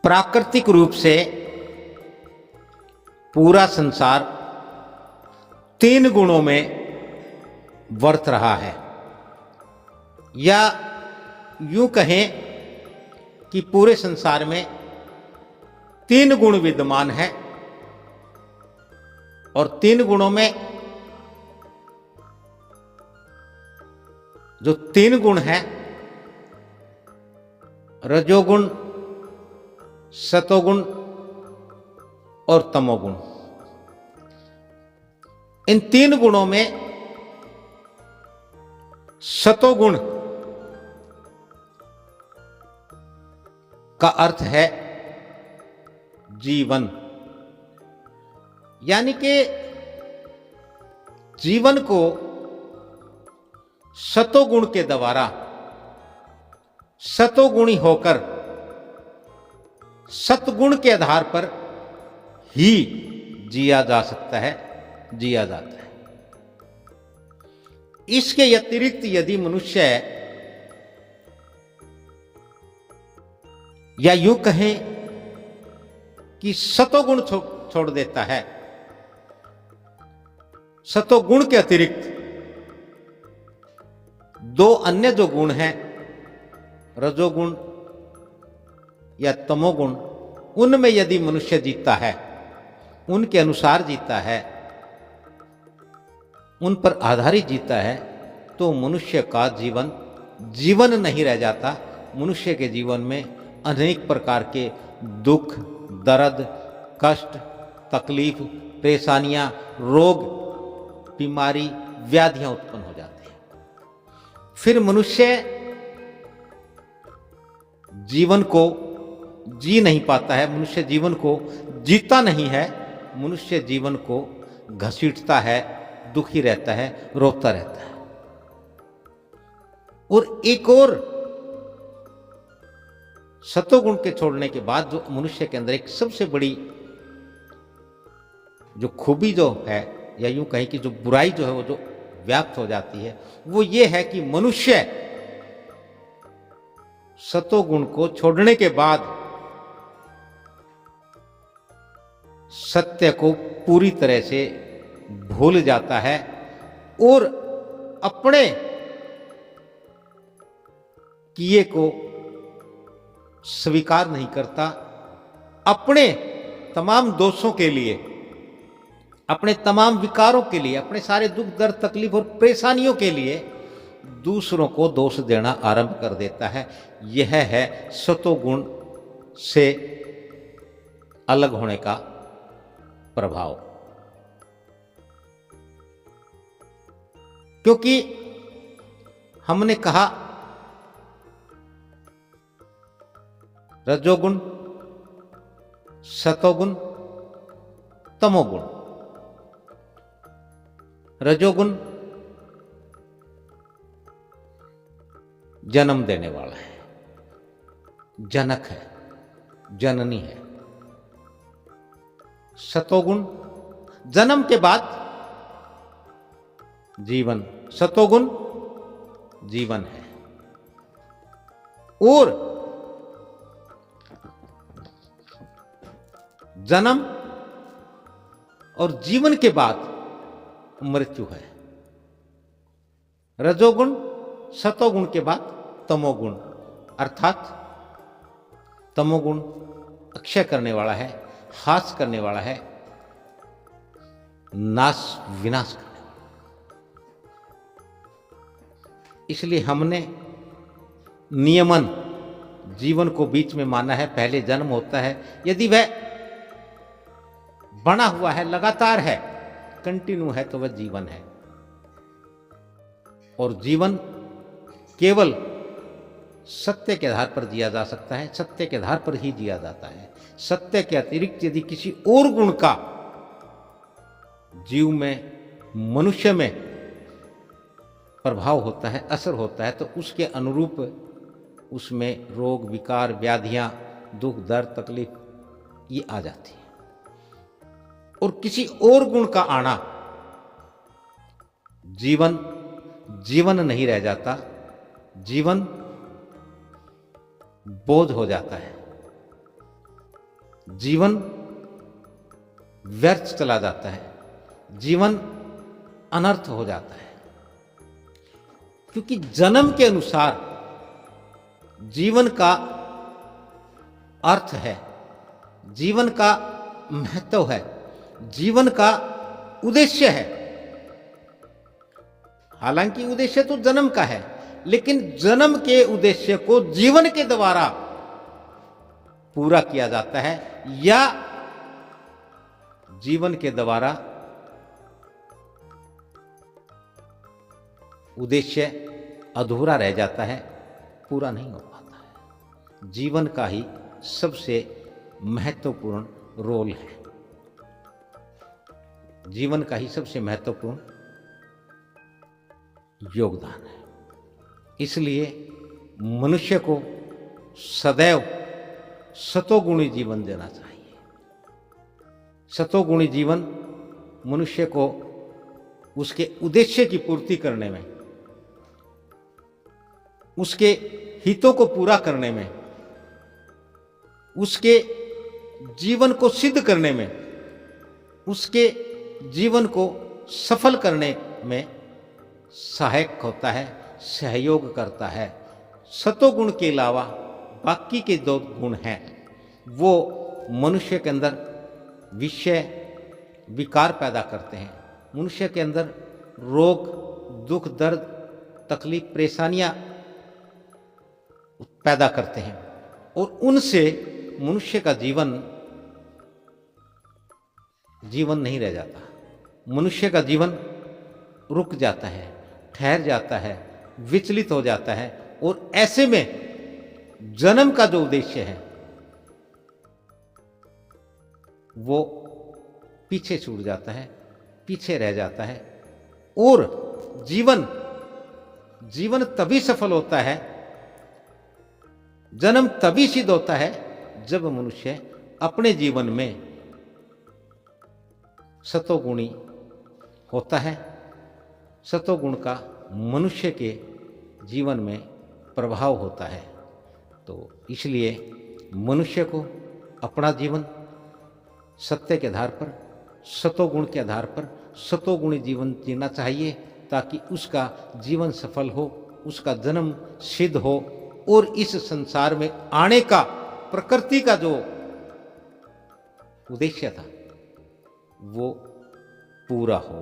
प्राकृतिक रूप से पूरा संसार 3 गुणों में वर्त रहा है, या यूं कहें कि पूरे संसार में 3 गुण विद्यमान है, और 3 गुणों में जो 3 गुण हैं, रजोगुण, सतोगुण और तमोगुण, इन 3 गुणों में सतोगुण का अर्थ है जीवन। यानी कि जीवन को सतोगुण के द्वारा सतोगुणी होकर सतगुण के आधार पर ही जिया जा सकता है, जिया जाता है। इसके अतिरिक्त यदि मनुष्य, या यूं कहें कि सतोगुण छोड़ देता है, सतोगुण के अतिरिक्त 2 अन्य जो गुण हैं, रजोगुण या तमोगुण, उनमें यदि मनुष्य जीता है, उनके अनुसार जीता है, उन पर आधारित जीता है, तो मनुष्य का जीवन जीवन नहीं रह जाता। मनुष्य के जीवन में अनेक प्रकार के दुख, दर्द, कष्ट, तकलीफ, परेशानियां, रोग, बीमारी, व्याधियां उत्पन्न हो जाती हैं। फिर मनुष्य जीवन को जी नहीं पाता है, मनुष्य जीवन को जीता नहीं है, मनुष्य जीवन को घसीटता है, दुखी रहता है, रोता रहता है। और एक और सतोगुण के छोड़ने के बाद जो मनुष्य के अंदर एक सबसे बड़ी जो खूबी जो है, या यूं कहें कि जो बुराई जो है वो जो व्याप्त हो जाती है, वो ये है कि मनुष्य सतोगुण को छोड़ने के बाद सत्य को पूरी तरह से भूल जाता है और अपने किए को स्वीकार नहीं करता। अपने तमाम दोषों के लिए, अपने तमाम विकारों के लिए, अपने सारे दुख, दर्द, तकलीफ और परेशानियों के लिए दूसरों को दोष देना आरंभ कर देता है। यह है सतोगुण से अलग होने का प्रभाव। क्योंकि हमने कहा रजोगुण, सतोगुण, तमोगुण। रजोगुण जन्म देने वाला है, जनक है, जननी है। सतोगुण जन्म के बाद जीवन, सतोगुण जीवन है। और जन्म और जीवन के बाद मृत्यु है। रजोगुण, सतोगुण के बाद तमोगुण, अर्थात तमोगुण अक्षय करने वाला है, हास करने वाला है, नाश विनाश करने वाला। इसलिए हमने नियमन जीवन को बीच में माना है। पहले जन्म होता है, यदि वह बना हुआ है, लगातार है, कंटिन्यू है, तो वह जीवन है। और जीवन केवल सत्य के आधार पर जिया जा सकता है, सत्य के आधार पर ही जिया जाता है। सत्य के अतिरिक्त यदि किसी और गुण का जीव में, मनुष्य में प्रभाव होता है, असर होता है, तो उसके अनुरूप उसमें रोग, विकार, व्याधियां, दुख, दर्द, तकलीफ ये आ जाती है। और किसी और गुण का आना, जीवन जीवन नहीं रह जाता, जीवन बोझ हो जाता है। जीवन व्यर्थ चला जाता है, जीवन अनर्थ हो जाता है। क्योंकि जन्म के अनुसार जीवन का अर्थ है, जीवन का महत्व है, जीवन का उद्देश्य है। हालांकि उद्देश्य तो जन्म का है, लेकिन जन्म के उद्देश्य को जीवन के द्वारा पूरा किया जाता है या जीवन के द्वारा उद्देश्य अधूरा रह जाता है, पूरा नहीं हो पाता है। जीवन का ही सबसे महत्वपूर्ण रोल है, जीवन का ही सबसे महत्वपूर्ण योगदान है। इसलिए मनुष्य को सदैव सतोगुणी जीवन देना चाहिए। सतोगुणी जीवन मनुष्य को उसके उद्देश्य की पूर्ति करने में, उसके हितों को पूरा करने में, उसके जीवन को सिद्ध करने में, उसके जीवन को सफल करने में सहायक होता है, सहयोग करता है। सतोगुण के अलावा बाकी के दो गुण हैं, वो मनुष्य के अंदर विषय विकार पैदा करते हैं, मनुष्य के अंदर रोग, दुख, दर्द, तकलीफ, परेशानियां पैदा करते हैं और उनसे मनुष्य का जीवन नहीं रह जाता। मनुष्य का जीवन रुक जाता है, ठहर जाता है, विचलित हो जाता है और ऐसे में जन्म का जो उद्देश्य है वो पीछे छूट जाता है, पीछे रह जाता है। और जीवन तभी सफल होता है, जन्म तभी सिद्ध होता है जब मनुष्य अपने जीवन में सतोगुणी होता है। सतोगुण का मनुष्य के जीवन में प्रभाव होता है। तो इसलिए मनुष्य को अपना जीवन सत्य के आधार पर, सतोगुण के आधार पर सतोगुणी जीवन जीना चाहिए, ताकि उसका जीवन सफल हो, उसका जन्म सिद्ध हो और इस संसार में आने का प्रकृति का जो उद्देश्य था वो पूरा हो।